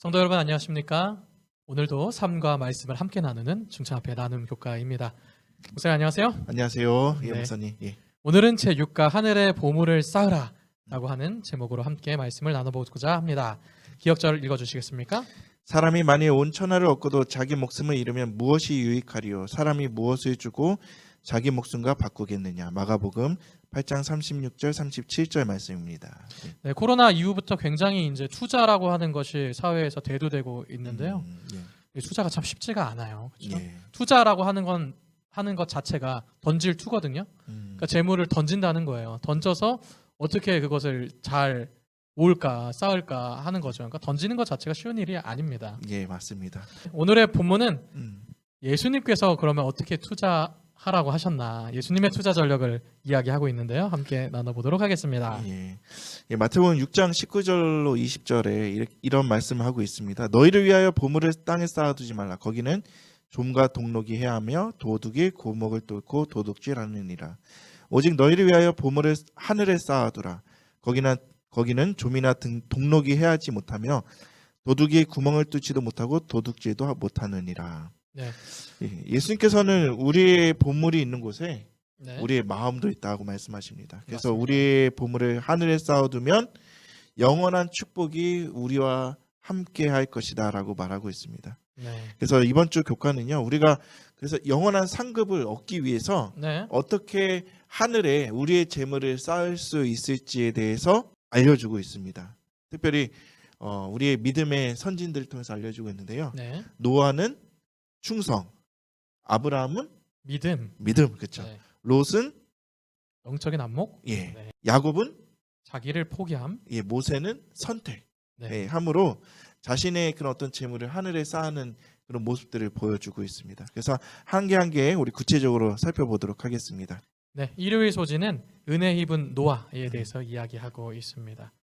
성도 여러분 안녕하십니까? 오늘도 삶과 말씀을 함께 나누는 중창앞의 나눔 교과입니다. 목사님 안녕하세요. 안녕하세요. 예, 네. 목사님. 예. 오늘은 제6과 하늘의 보물을 쌓으라 라고 하는 제목으로 함께 말씀을 나눠보고자 합니다. 기억절 읽어주시겠습니까? 사람이 만일 온 천하를 얻고도 자기 목숨을 잃으면 무엇이 유익하리요? 사람이 무엇을 주고 자기 목숨과 바꾸겠느냐? 마가복음 8장 36절 37절 말씀입니다. 예. 네, 코로나 이후부터 굉장히 이제 투자라고 하는 것이 사회에서 대두되고 있는데요. 예. 이 투자가 참 쉽지가 않아요. 그렇죠? 예. 투자라고 하는 것 자체가 던질 투거든요. 그러니까 재물을 던진다는 거예요. 던져서 어떻게 그것을 잘 모을까 쌓을까 하는 거죠. 그러니까 던지는 것 자체가 쉬운 일이 아닙니다. 예, 맞습니다. 오늘의 본문은 음. 예수님께서 그러면 어떻게 투자하라고 하셨나, 예수님의 투자 전략을 이야기하고 있는데요. 함께 나눠보도록 하겠습니다. 예. 예, 마태복음 6장 19절로 20절에 이런 말씀을 하고 있습니다. 너희를 위하여 보물을 땅에 쌓아두지 말라. 거기는 좀과 동록이 해하며 도둑이 고목을 뚫고 도둑질하느니라. 오직 너희를 위하여 보물을 하늘에 쌓아두라. 거기는 좀이나 동록이 해하지 못하며 도둑이 구멍을 뚫지도 못하고 도둑질도 못하느니라. 네. 예, 예수님께서는 우리의 보물이 있는 곳에 네. 우리의 마음도 있다고 말씀하십니다. 그래서 맞습니다. 우리의 보물을 하늘에 쌓아두면 영원한 축복이 우리와 함께 할 것이다라고 말하고 있습니다. 네. 그래서 이번 주 교과는요, 우리가 그래서 영원한 상급을 얻기 위해서 네. 어떻게 하늘에 우리의 재물을 쌓을 수 있을지에 대해서 알려주고 있습니다. 특별히 우리의 믿음의 선진들을 통해서 알려주고 있는데요. 네. 노아는 충성, 아브라함은 믿음. 그렇죠. 네. 롯은 영적인 안목. 예, 네. 야곱은 자기를 포기함. 예, 모세는 선택. 네. 예, 함으로 자신의 그런 어떤 재물을 하늘에 쌓는 그런 모습들을 보여주고 있습니다. 그래서 한 개 한 개 우리 구체적으로 살펴보도록 하겠습니다. 네, 일요일 소지는 은혜 입은 노아에 대해서 이야기하고 있습니다.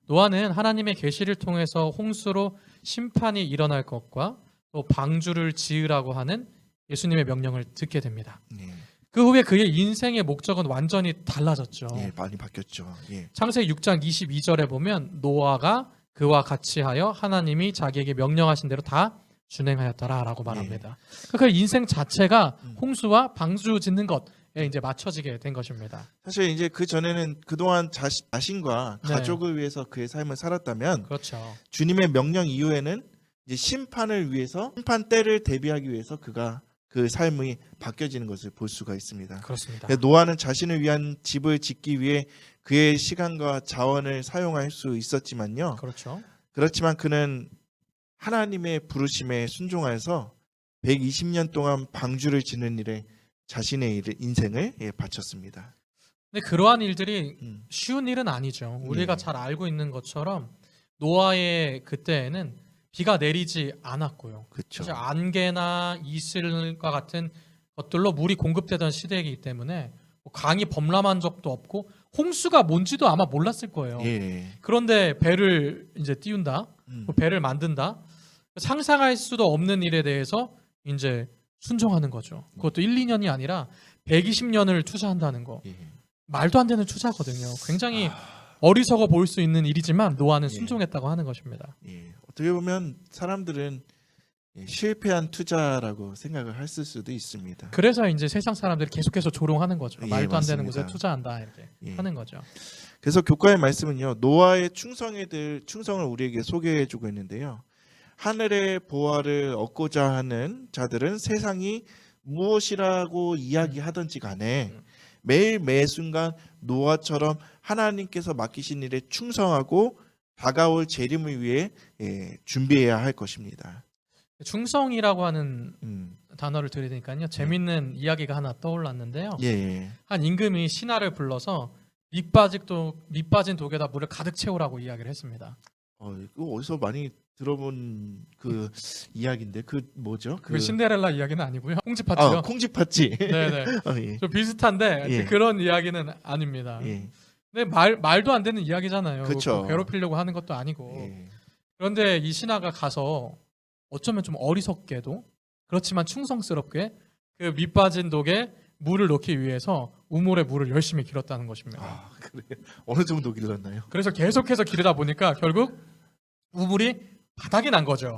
노아는 하나님의 계시를 통해서 홍수로 심판이 일어날 것과 또 방주를 지으라고 하는 예수님의 명령을 듣게 됩니다. 예, 그 후에 그의 인생의 목적은 완전히 달라졌죠. 예, 많이 바뀌었죠. 예, 창세기 6장 22절에 보면 노아가 그와 같이 하여 하나님이 자기에게 명령하신 대로 다 준행하였더라라고 말합니다. 그 인생 자체가 홍수와 방주 짓는 것에 이제 맞춰지게 된 것입니다. 사실 이제 그 전에는 그동안 자신과 네. 가족을 위해서 그의 삶을 살았다면 그렇죠. 주님의 명령 이후에는 이제 심판을 위해서 심판 때를 대비하기 위해서 그가 그 삶이 바뀌어지는 것을 볼 수가 있습니다. 그렇습니다. 노아는 자신을 위한 집을 짓기 위해 그의 시간과 자원을 사용할 수 있었지만요. 그렇죠. 그렇지만 그는 하나님의 부르심에 순종하여서 120년 동안 방주를 짓는 일에 자신의 인생을 바쳤습니다. 근데 그러한 일들이 음. 쉬운 일은 아니죠. 우리가 네. 잘 알고 있는 것처럼 노아의 그때에는 비가 내리지 않았고요. 그렇죠. 사실 안개나 이슬과 같은 것들로 물이 공급되던 시대이기 때문에 강이 범람한 적도 없고 홍수가 뭔지도 아마 몰랐을 거예요. 예. 그런데 배를 이제 띄운다, 배를 만든다, 상상할 수도 없는 일에 대해서 이제 순종하는 거죠. 그것도 1, 2년이 아니라 120년을 투자한다는 거. 예. 말도 안 되는 투자거든요. 굉장히 어리석어 보일 수 있는 일이지만 노아는 예. 순종했다고 하는 것입니다. 예. 어떻게 보면 사람들은 실패한 투자라고 생각을 했을 수도 있습니다. 그래서 이제 세상 사람들이 계속해서 조롱하는 거죠. 예, 말도 안 되는 맞습니다. 곳에 투자한다 이렇게 예. 하는 거죠. 그래서 교과의 말씀은요, 노아의 충성을 우리에게 소개해주고 있는데요. 하늘의 보화를 얻고자 하는 자들은 세상이 무엇이라고 이야기하든지 간에 매일 매 순간 노아처럼 하나님께서 맡기신 일에 충성하고 다가올 재림을 위해 준비해야 할 것입니다. 충성이라고 하는 음. 단어를 들으니까요. 재밌는 이야기가 하나 떠올랐는데요. 예. 한 임금이 신하를 불러서 밑빠진 독에다 물을 가득 채우라고 이야기를 했습니다. 이거 어디서 많이 들어본 그 이야기인데 그 뭐죠? 그 신데렐라 이야기는 아니고요. 콩쥐팥이요. 콩쥐팥지. 네네. 예. 좀 비슷한데 예. 그런 이야기는 아닙니다. 예. 근데 말도 안 되는 이야기잖아요. 그쵸. 괴롭히려고 하는 것도 아니고. 예. 그런데 이 신하가 가서 어쩌면 좀 어리석게도 그렇지만 충성스럽게 그 밑빠진 독에 물을 넣기 위해서 우물에 물을 열심히 길었다는 것입니다. 그래. 어느 정도 길렀나요? 그래서 계속해서 기르다 보니까 결국 우물이 바닥이 난 거죠.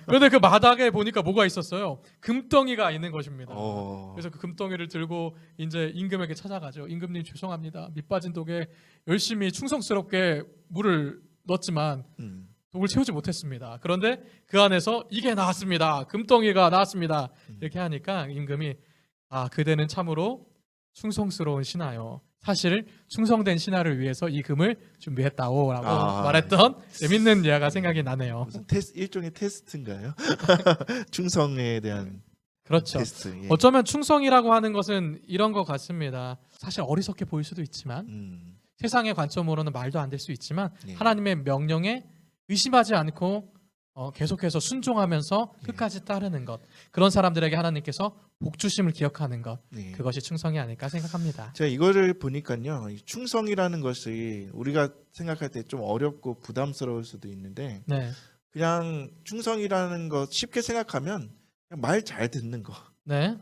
그런데 그 바닥에 보니까 뭐가 있었어요? 금덩이가 있는 것입니다. 그래서 그 금덩이를 들고 이제 임금에게 찾아가죠. 임금님 죄송합니다. 밑빠진 독에 열심히 충성스럽게 물을 넣었지만 독을 채우지 못했습니다. 그런데 그 안에서 이게 나왔습니다. 금덩이가 나왔습니다. 이렇게 하니까 임금이 그대는 참으로 충성스러운 신하요. 사실 충성된 신하를 위해서 이 금을 준비했다오라고 말했던 재밌는 예가 생각이 나네요. 무슨 일종의 테스트인가요? 충성에 대한 그렇죠. 테스트. 예. 어쩌면 충성이라고 하는 것은 이런 것 같습니다. 사실 어리석게 보일 수도 있지만 세상의 관점으로는 말도 안 될 수 있지만 예. 하나님의 명령에 의심하지 않고 계속해서 순종하면서 끝까지 따르는 것, 그런 사람들에게 하나님께서 복주심을 기억하는 것, 예. 그것이 충성이 아닐까 생각합니다. 제가 이거를 보니까요, 이 충성이라는 것이 우리가 생각할 때 좀 어렵고 부담스러울 수도 있는데 네, 그냥 충성이라는 것 쉽게 생각하면 말 잘 듣는 거. 네,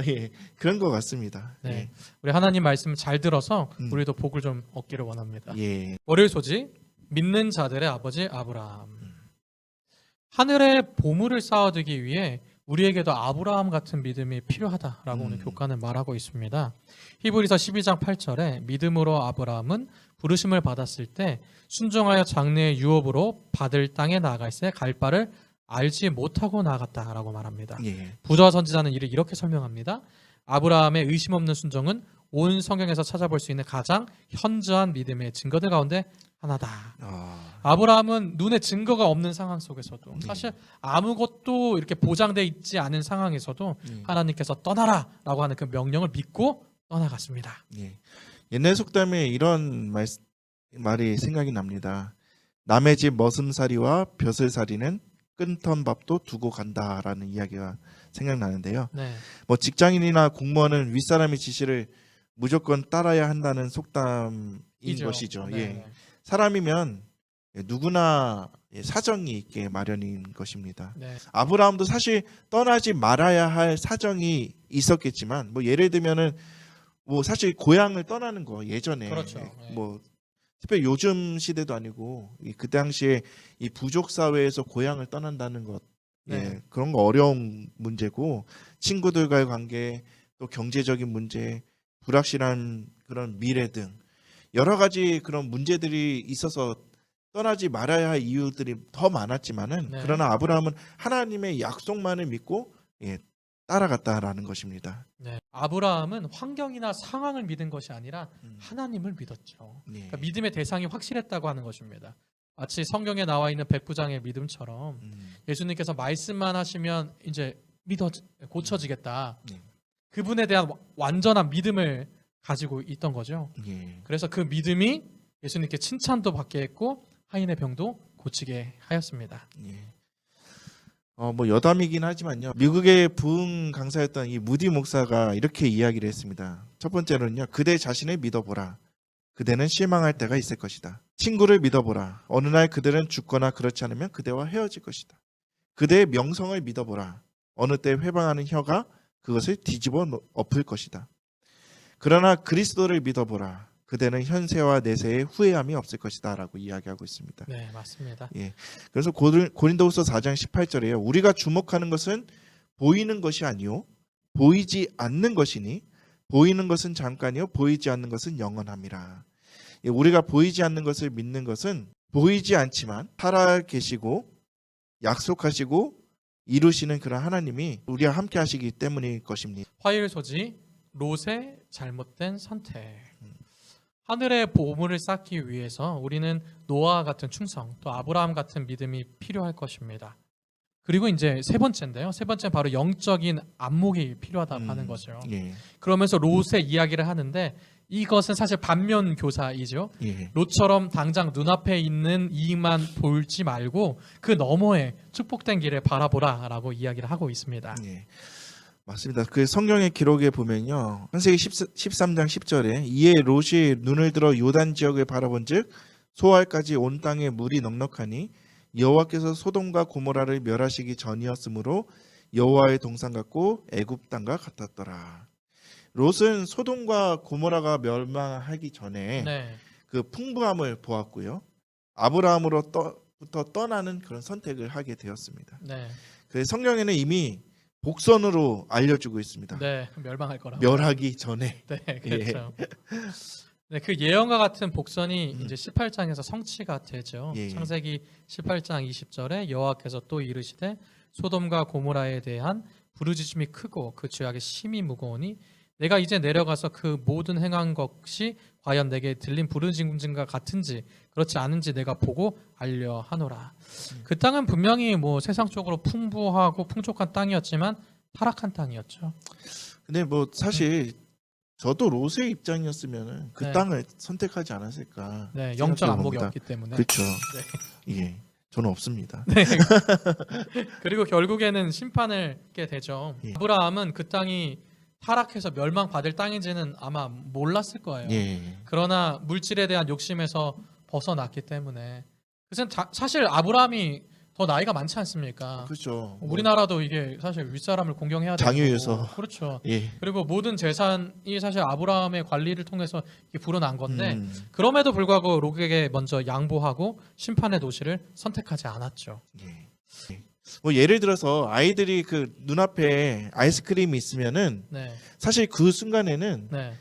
예, 그런 것 같습니다. 네. 우리 하나님 말씀을 잘 들어서 음. 우리도 복을 좀 얻기를 원합니다. 예. 월요일 소식, 믿는 자들의 아버지 아브라함. 하늘에 보물을 쌓아두기 위해 우리에게도 아브라함 같은 믿음이 필요하다라고 오늘 교과는 말하고 있습니다. 히브리서 12장 8절에 믿음으로 아브라함은 부르심을 받았을 때 순종하여 장래의 유업으로 받을 땅에 나아갈새 갈 바를 알지 못하고 나아갔다라고 말합니다. 예. 부자 선지자는 이를 이렇게 설명합니다. 아브라함의 의심 없는 순종은 온 성경에서 찾아볼 수 있는 가장 현저한 믿음의 증거들 가운데 하나다. 아브라함은 눈에 증거가 없는 상황 속에서도 사실 아무것도 이렇게 보장돼 있지 않은 상황에서도 하나님께서 떠나라라고 하는 그 명령을 믿고 떠나갔습니다. 예. 옛날 속담에 이런 말이 생각이 납니다. 남의 집 머슴살이와 벼슬살이는 끈턴 밥도 두고 간다라는 이야기가 생각나는데요. 네, 뭐 직장인이나 공무원은 윗사람의 지시를 무조건 따라야 한다는 속담인 것이죠. 네. 예. 사람이면 누구나 사정이 있게 마련인 것입니다. 네. 아브라함도 사실 떠나지 말아야 할 사정이 있었겠지만, 뭐 예를 들면은 뭐 사실 고향을 떠나는 거 예전에 그렇죠. 뭐 특별히 요즘 시대도 아니고 그 당시에 이 부족 사회에서 고향을 떠난다는 것, 네. 그런 거 어려운 문제고, 친구들과의 관계, 또 경제적인 문제, 불확실한 그런 미래 등 여러 가지 그런 문제들이 있어서 떠나지 말아야 할 이유들이 더 많았지만은 네. 그러나 아브라함은 하나님의 약속만을 믿고 따라갔다라는 것입니다. 네. 아브라함은 환경이나 상황을 믿은 것이 아니라 하나님을 믿었죠. 예. 그러니까 믿음의 대상이 확실했다고 하는 것입니다. 마치 성경에 나와 있는 백부장의 믿음처럼 예수님께서 말씀만 하시면 이제 고쳐지겠다. 그분에 대한 완전한 믿음을 가지고 있던 거죠. 예. 그래서 그 믿음이 예수님께 칭찬도 받게 했고 하인의 병도 고치게 하였습니다. 예. 뭐 여담이긴 하지만요. 미국의 부흥 강사였던 이 무디 목사가 이렇게 이야기를 했습니다. 첫 번째로는요. 그대 자신을 믿어보라. 그대는 실망할 때가 있을 것이다. 친구를 믿어보라. 어느 날 그들은 죽거나 그렇지 않으면 그대와 헤어질 것이다. 그대의 명성을 믿어보라. 어느 때 회방하는 혀가 그것을 뒤집어 엎을 것이다. 그러나 그리스도를 믿어보라. 그대는 현세와 내세에 후회함이 없을 것이다 라고 이야기하고 있습니다. 네, 맞습니다. 예. 그래서 고린도후서 4장 18절에요. 우리가 주목하는 것은 보이는 것이 아니요 보이지 않는 것이니 보이는 것은 잠깐이요 보이지 않는 것은 영원함이라. 예, 우리가 보이지 않는 것을 믿는 것은 보이지 않지만 살아 계시고 약속하시고 이루시는 그런 하나님이 우리와 함께 하시기 때문일 것입니다. 화요일 소지 롯의 잘못된 선택. 하늘의 보물을 쌓기 위해서 우리는 노아와 같은 충성, 또 아브라함 같은 믿음이 필요할 것입니다. 그리고 이제 세 번째인데요. 세 번째는 바로 영적인 안목이 필요하다고 하는 거죠. 예. 그러면서 롯의 이야기를 하는데 이것은 사실 반면 교사이죠. 예. 롯처럼 당장 눈앞에 있는 이익만 볼지 말고 그 너머에 축복된 길을 바라보라라고 이야기를 하고 있습니다. 예. 맞습니다. 그 성경의 기록에 보면요. 창세기 13장 10절에 이에 롯이 눈을 들어 요단 지역을 바라본즉 소알까지 온 땅에 물이 넉넉하니 여호와께서 소돔과 고모라를 멸하시기 전이었으므로 여호와의 동산 같고 애굽 땅과 같았더라. 롯은 소돔과 고모라가 멸망하기 전에 네. 그 풍부함을 보았고요. 아브라함으로 부터 떠나는 그런 선택을 하게 되었습니다. 네. 그 성경에는 이미 복선으로 알려주고 있습니다. 네. 멸망할 거라고. 멸하기 전에. 네, 그렇죠. 네, 그 예언과 같은 복선이 이제 18장에서 성취가 되죠. 예. 창세기 18장 20절에 여호와께서 또 이르시되 소돔과 고모라에 대한 부르짖음이 크고 그 죄악의 심이 무거우니 내가 이제 내려가서 그 모든 행한 것이 과연 내게 들린 부르짖음과 같은지 그렇지 않은지 내가 보고 알려 하노라. 그 땅은 분명히 뭐 세상적으로 풍부하고 풍족한 땅이었지만 타락한 땅이었죠. 근데 뭐 사실 저도 롯의 입장이었으면은 그 네. 땅을 선택하지 않았을까. 네, 영적 안목이 생각해봅니다. 없기 때문에. 그렇죠. 예, 저는 없습니다. 네. 그리고 결국에는 심판을 게 되죠. 예. 아브라함은 그 땅이 타락해서 멸망받을 땅인지는 아마 몰랐을 거예요. 예, 그러나 물질에 대한 욕심에서 벗어났기 때문에 그래서 사실 아브라함이 더 나이가 많지 않습니까? 그렇죠. 우리나라도 이게 사실 윗사람을 공경해야 되고 장유유서. 그렇죠. 예, 그리고 모든 재산이 사실 아브라함의 관리를 통해서 이렇게 불어난 건데 그럼에도 불구하고 롯에게 먼저 양보하고 심판의 도시를 선택하지 않았죠. 예. 예. 뭐 예를 들어서 아이들이 그 눈앞에 아이스크림이 있으면은 네, 사실 그 순간에는 네.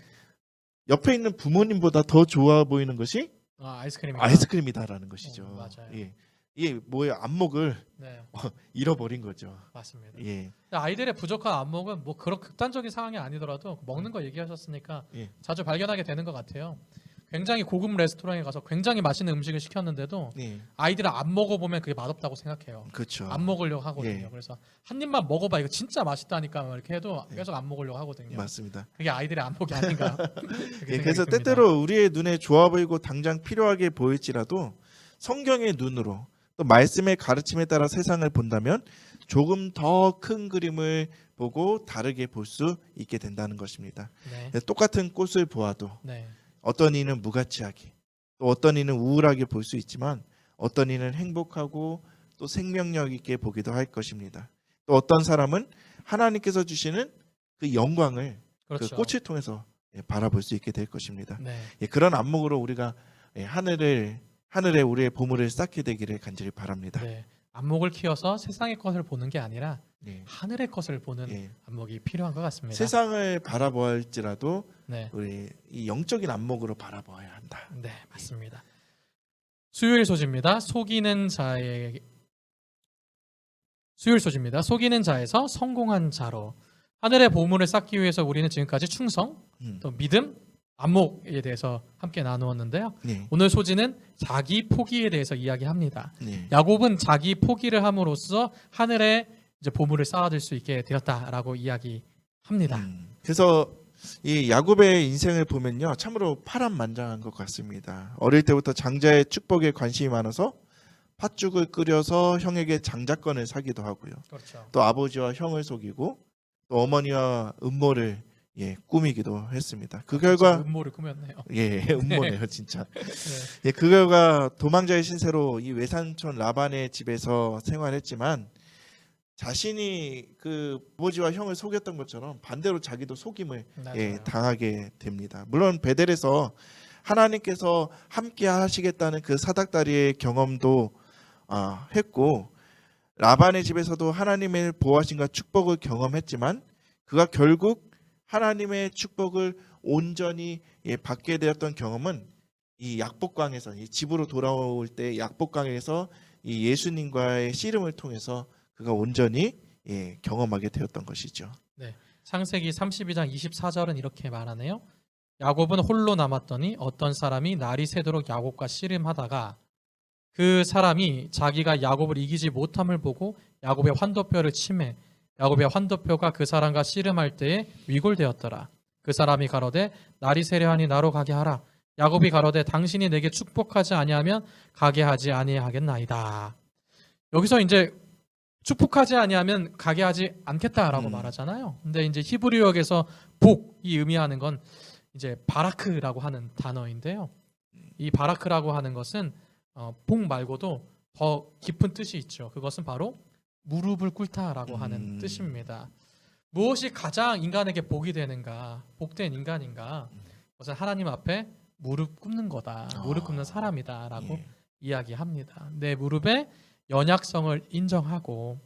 옆에 있는 부모님보다 더 좋아 보이는 것이 아이스크림이 아이스크림이다라는 것이죠. 맞아요. 예. 이게 뭐예요? 안목을 네, 잃어버린 거죠. 맞습니다. 예. 아이들의 부족한 안목은 뭐 그런 극단적인 상황이 아니더라도 먹는 거 얘기하셨으니까 예. 자주 발견하게 되는 것 같아요. 굉장히 고급 레스토랑에 가서 굉장히 맛있는 음식을 시켰는데도 예. 아이들은 안 먹어보면 그게 맛없다고 생각해요. 그렇죠. 안 먹으려고 하거든요. 예. 그래서 한 입만 먹어봐 이거 진짜 맛있다니까 막 이렇게 해도 계속 안 먹으려고 하거든요. 맞습니다. 그게 아이들의 안목이 아닌가. 그렇게 예, 생각이 그래서 듭니다. 때때로 우리의 눈에 좋아 보이고 당장 필요하게 보일지라도 성경의 눈으로 또 말씀의 가르침에 따라 세상을 본다면 조금 더 큰 그림을 보고 다르게 볼 수 있게 된다는 것입니다. 네, 똑같은 꽃을 보아도 네, 어떤 이는 무가치하게 또 어떤 이는 우울하게 볼 수 있지만 어떤 이는 행복하고 또 생명력 있게 보기도 할 것입니다. 또 어떤 사람은 하나님께서 주시는 그 영광을 그렇죠. 그 꽃을 통해서 바라볼 수 있게 될 것입니다. 네, 그런 안목으로 우리가 하늘에 우리의 보물을 쌓게 되기를 간절히 바랍니다. 네. 안목을 키워서 세상의 것을 보는 게 아니라 네. 하늘의 것을 보는 예. 안목이 필요한 것 같습니다. 세상을 바라보할지라도 네, 우리 이 영적인 안목으로 바라봐야 한다. 네, 맞습니다. 수요일 소지입니다. 속이는 자에서 성공한 자로. 하늘의 보물을 쌓기 위해서 우리는 지금까지 충성, 또 믿음, 안목에 대해서 함께 나누었는데요. 네. 오늘 소지는 자기 포기에 대해서 이야기합니다. 네. 야곱은 자기 포기를 함으로써 하늘에 이제 보물을 쌓아둘 수 있게 되었다라고 이야기합니다. 그래서 이 야곱의 인생을 보면요, 참으로 파란만장한 것 같습니다. 어릴 때부터 장자의 축복에 관심이 많아서 팥죽을 끓여서 형에게 장자권을 사기도 하고요. 그렇죠. 또 아버지와 형을 속이고 또 어머니와 음모를 꾸미기도 했습니다. 그 결과 음모를 꾸몄네요. 음모네요, 진짜. 네. 그 결과 도망자의 신세로 이 외삼촌 라반의 집에서 생활했지만 자신이 그 아버지와 형을 속였던 것처럼 반대로 자기도 속임을 맞아요. 당하게 됩니다. 물론 베델에서 하나님께서 함께 하시겠다는 그 사닥다리의 경험도 했고 라반의 집에서도 하나님의 보호하심과 축복을 경험했지만 그가 결국 하나님의 축복을 온전히 받게 되었던 경험은 이 약복강에서 이 집으로 돌아올 때 약복강에서 이 예수님과의 씨름을 통해서 그가 온전히 경험하게 되었던 것이죠. 창세기 32장 24절은 이렇게 말하네요. 야곱은 홀로 남았더니 어떤 사람이 날이 새도록 야곱과 씨름하다가 그 사람이 자기가 야곱을 이기지 못함을 보고 야곱의 환도뼈를 치매 야곱의 환도뼈가 그 사람과 씨름할 때에 위골되었더라. 그 사람이 가로되 날이 새려하니 나로 가게 하라. 야곱이 가로되 당신이 내게 축복하지 아니하면 가게 하지 아니하겠나이다. 여기서 이제 축복하지 아니하면 가게 하지 않겠다라고 말하잖아요. 근데 이제 히브리어에서 복이 의미하는 건 이제 바라크라고 하는 단어인데요. 이 바라크라고 하는 것은 복 말고도 더 깊은 뜻이 있죠. 그것은 바로 무릎을 꿇다라고 하는 뜻입니다. 무엇이 가장 인간에게 복이 되는가, 복된 인간인가? 그것은 하나님 앞에 무릎 꿇는 거다. 무릎 꿇는 사람이다라고 이야기합니다. 내 무릎의 연약성을 인정하고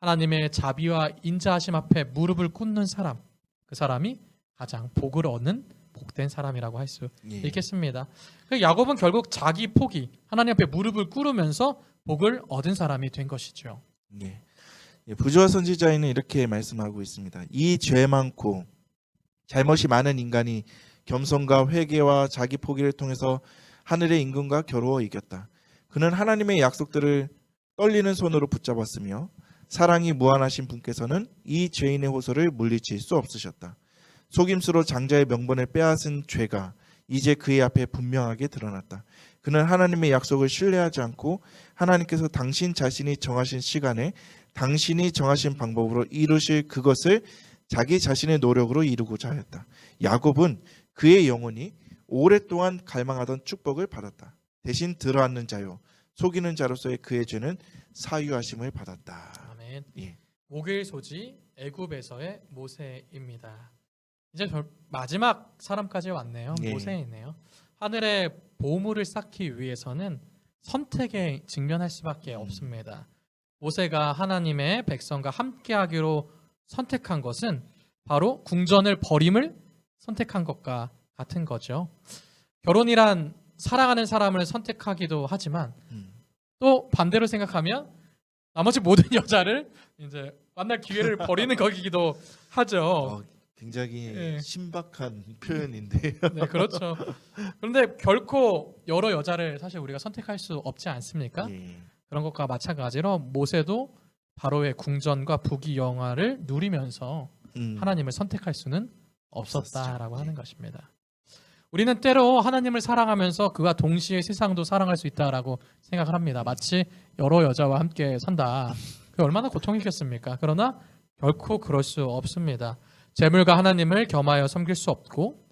하나님의 자비와 인자하심 앞에 무릎을 꿇는 사람, 그 사람이 가장 복을 얻는 복된 사람이라고 할 수 예. 있겠습니다. 야곱은 결국 자기 포기, 하나님 앞에 무릎을 꿇으면서 복을 얻은 사람이 된 것이죠. 예. 예, 부조화 선지자에는 이렇게 말씀하고 있습니다. 이 죄 많고 잘못이 많은 인간이 겸손과 회개와 자기 포기를 통해서 하늘의 임금과 겨루어 이겼다. 그는 하나님의 약속들을 떨리는 손으로 붙잡았으며 사랑이 무한하신 분께서는 이 죄인의 호소를 물리칠 수 없으셨다. 속임수로 장자의 명분을 빼앗은 죄가 이제 그의 앞에 분명하게 드러났다. 그는 하나님의 약속을 신뢰하지 않고 하나님께서 당신 자신이 정하신 시간에 당신이 정하신 방법으로 이루실 그것을 자기 자신의 노력으로 이루고자 하였다. 야곱은 그의 영혼이 오랫동안 갈망하던 축복을 받았다. 대신 들어앉는 자요 속이는 자로서의 그의 죄는 사유하심을 받았다. 아멘. 예. 목요일 소지 애굽에서의 모세입니다. 이제 마지막 사람까지 왔네요. 예. 모세이네요. 하늘의 보물을 쌓기 위해서는 선택에 직면할 수밖에 없습니다. 모세가 하나님의 백성과 함께하기로 선택한 것은 바로 궁전을 버림을 선택한 것과 같은 거죠. 결혼이란 사랑하는 사람을 선택하기도 하지만 또 반대로 생각하면 나머지 모든 여자를 이제 만날 기회를 버리는 거기기도 하죠. 굉장히 예. 신박한 표현인데요. 네, 그렇죠. 그런데 결코 여러 여자를 사실 우리가 선택할 수 없지 않습니까? 예. 그런 것과 마찬가지로 모세도 바로의 궁전과 부귀 영화를 누리면서 하나님을 선택할 수는 없었다라고 하는 것입니다. 우리는 때로 하나님을 사랑하면서 그와 동시에 세상도 사랑할 수 있다라고 생각을 합니다. 마치 여러 여자와 함께 산다. 그게 얼마나 고통이겠습니까? 그러나 결코 그럴 수 없습니다. 재물과 하나님을 겸하여 섬길 수 없고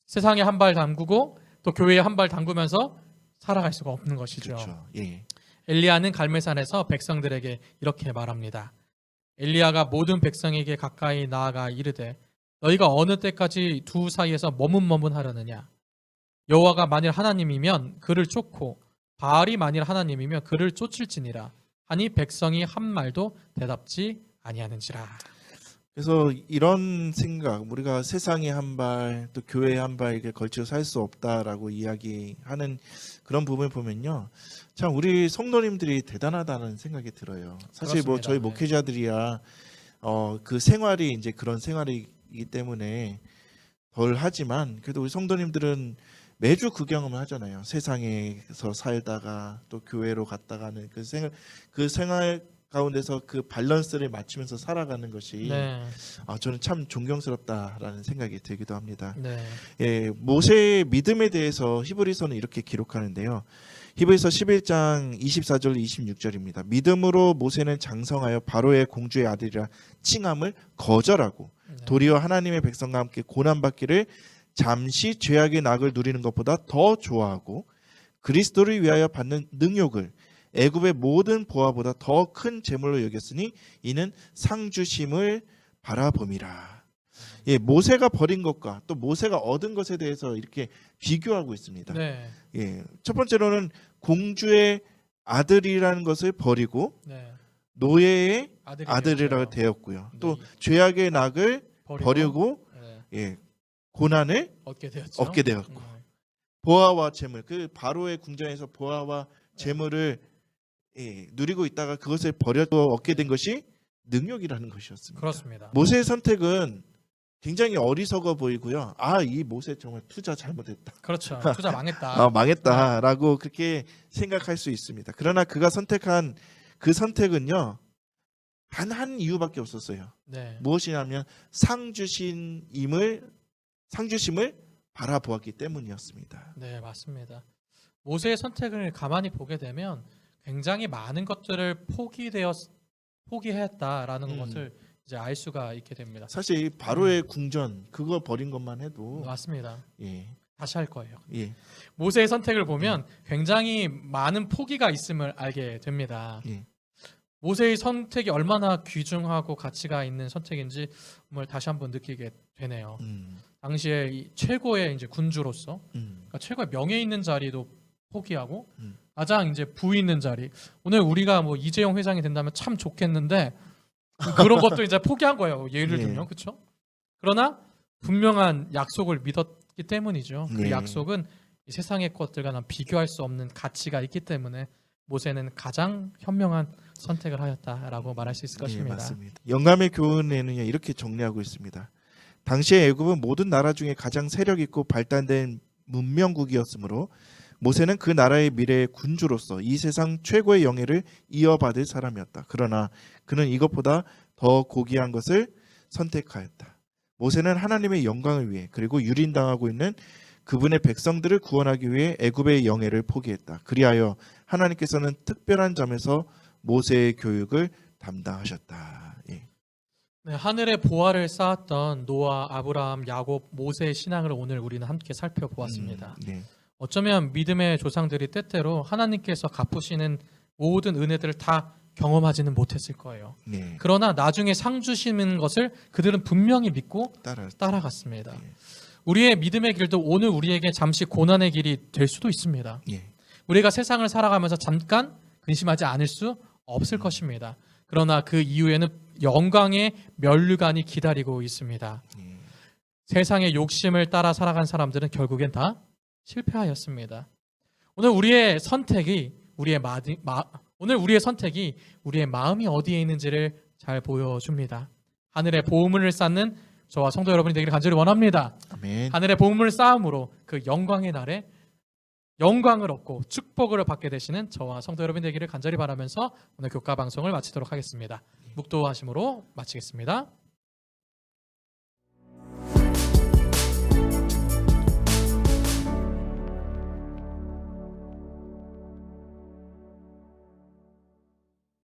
세상에 한 발 담그고 또 교회에 한 발 담그면서 살아갈 수가 없는 것이죠. 그렇죠. 예. 엘리야는 갈멜산에서 백성들에게 이렇게 말합니다. 엘리야가 모든 백성에게 가까이 나아가 이르되 너희가 어느 때까지 두 사이에서 머문머문하려느냐. 여호와가 만일 하나님이면 그를 쫓고 바알이 만일 하나님이면 그를 쫓을지니라 하니 백성이 한 말도 대답지 아니하는지라. 그래서 이런 생각, 우리가 세상에 한 발, 또 교회에 한 발에 걸쳐 살 수 없다라고 이야기하는 그런 부분을 보면요, 참 우리 성도님들이 대단하다는 생각이 들어요. 사실 뭐 그렇습니다. 저희 네. 목회자들이야 그 생활이 이제 그런 생활이기 때문에 덜 하지만 그래도 우리 성도님들은 매주 그 경험을 하잖아요. 세상에서 살다가 또 교회로 갔다가는 그 생활 가운데서 그 밸런스를 맞추면서 살아가는 것이 네. 저는 참 존경스럽다라는 생각이 들기도 합니다. 네. 예, 모세의 믿음에 대해서 히브리서는 이렇게 기록하는데요. 히브리서 11장 24절 26절입니다. 믿음으로 모세는 장성하여 바로의 공주의 아들이라 칭함을 거절하고 네. 도리어 하나님의 백성과 함께 고난받기를 잠시 죄악의 낙을 누리는 것보다 더 좋아하고 그리스도를 위하여 받는 능욕을 애굽의 모든 보화보다 더 큰 재물로 여겼으니 이는 상 주심을 바라봄이라. 예, 모세가 버린 것과 또 모세가 얻은 것에 대해서 이렇게 비교하고 있습니다. 네. 예, 첫 번째로는 공주의 아들이라는 것을 버리고 네. 노예의 아들이 아들이라고 되었죠. 되었고요. 또 네. 죄악의 낙을 버리고 네. 예, 고난을 얻게 되었죠. 얻게 되었고 보아와 재물, 그 바로의 궁전에서 보아와 재물을 누리고 있다가 그것을 버려도 얻게 된 것이 능력이라는 것이었습니다. 그렇습니다. 모세의 선택은 굉장히 어리석어 보이고요. 이 모세 정말 투자 잘못했다. 그렇죠. 투자 망했다. 망했다라고 그렇게 생각할 수 있습니다. 그러나 그가 선택한 그 선택은요, 단 한 이유밖에 없었어요. 네. 무엇이냐면 상 주심을 바라보았기 때문이었습니다. 네, 맞습니다. 모세의 선택을 가만히 보게 되면 굉장히 많은 것들을 포기했다라는 것을 이제 알 수가 있게 됩니다. 사실 바로의 궁전 그거 버린 것만 해도 맞습니다. 예, 다시 할 거예요. 예, 모세의 선택을 보면 굉장히 많은 포기가 있음을 알게 됩니다. 예. 모세의 선택이 얼마나 귀중하고 가치가 있는 선택인지 정말 다시 한번 느끼게 되네요. 당시에 이 최고의 이제 군주로서 그러니까 최고의 명예 있는 자리도 포기하고 가장 이제 부 있는 자리. 오늘 우리가 뭐 이재용 회장이 된다면 참 좋겠는데 그런 것도 이제 포기한 거예요. 예를 예. 들면 그렇죠. 그러나 분명한 약속을 믿었기 때문이죠. 그 예. 약속은 이 세상의 것들과는 비교할 수 없는 가치가 있기 때문에 모세는 가장 현명한 선택을 하였다라고 말할 수 있을 예, 것입니다. 맞습니다. 영감의 교훈에는요 이렇게 정리하고 있습니다. 당시의 애굽은 모든 나라 중에 가장 세력 있고 발달된 문명국이었으므로 모세는 그 나라의 미래의 군주로서 이 세상 최고의 영예를 이어받을 사람이었다. 그러나 그는 이것보다 더 고귀한 것을 선택하였다. 모세는 하나님의 영광을 위해 그리고 유린당하고 있는 그분의 백성들을 구원하기 위해 애굽의 영예를 포기했다. 그리하여 하나님께서는 특별한 점에서 모세의 교육을 담당하셨다. 예. 네, 하늘의 보화를 쌓았던 노아, 아브라함, 야곱, 모세의 신앙을 오늘 우리는 함께 살펴보았습니다. 네. 어쩌면 믿음의 조상들이 때때로 하나님께서 갚으시는 모든 은혜들을 다 경험하지는 못했을 거예요. 네. 그러나 나중에 상 주시는 것을 그들은 분명히 믿고 따라갔습니다. 예. 우리의 믿음의 길도 오늘 우리에게 잠시 고난의 길이 될 수도 있습니다. 예. 우리가 세상을 살아가면서 잠깐 근심하지 않을 수 없을 것입니다. 그러나 그 이후에는 영광의 면류관이 기다리고 있습니다. 예. 세상의 욕심을 따라 살아간 사람들은 결국엔 다 실패하였습니다. 오늘 우리의 선택이 우리의 마음이 어디에 있는지를 잘 보여줍니다. 하늘의 보물을 쌓는 저와 성도 여러분이 되기를 간절히 원합니다. 아멘. 하늘의 보물을 쌓음으로 그 영광의 날에 영광을 얻고 축복을 받게 되시는 저와 성도 여러분 되기를 간절히 바라면서 오늘 교과 방송을 마치도록 하겠습니다. 묵도하심으로 마치겠습니다.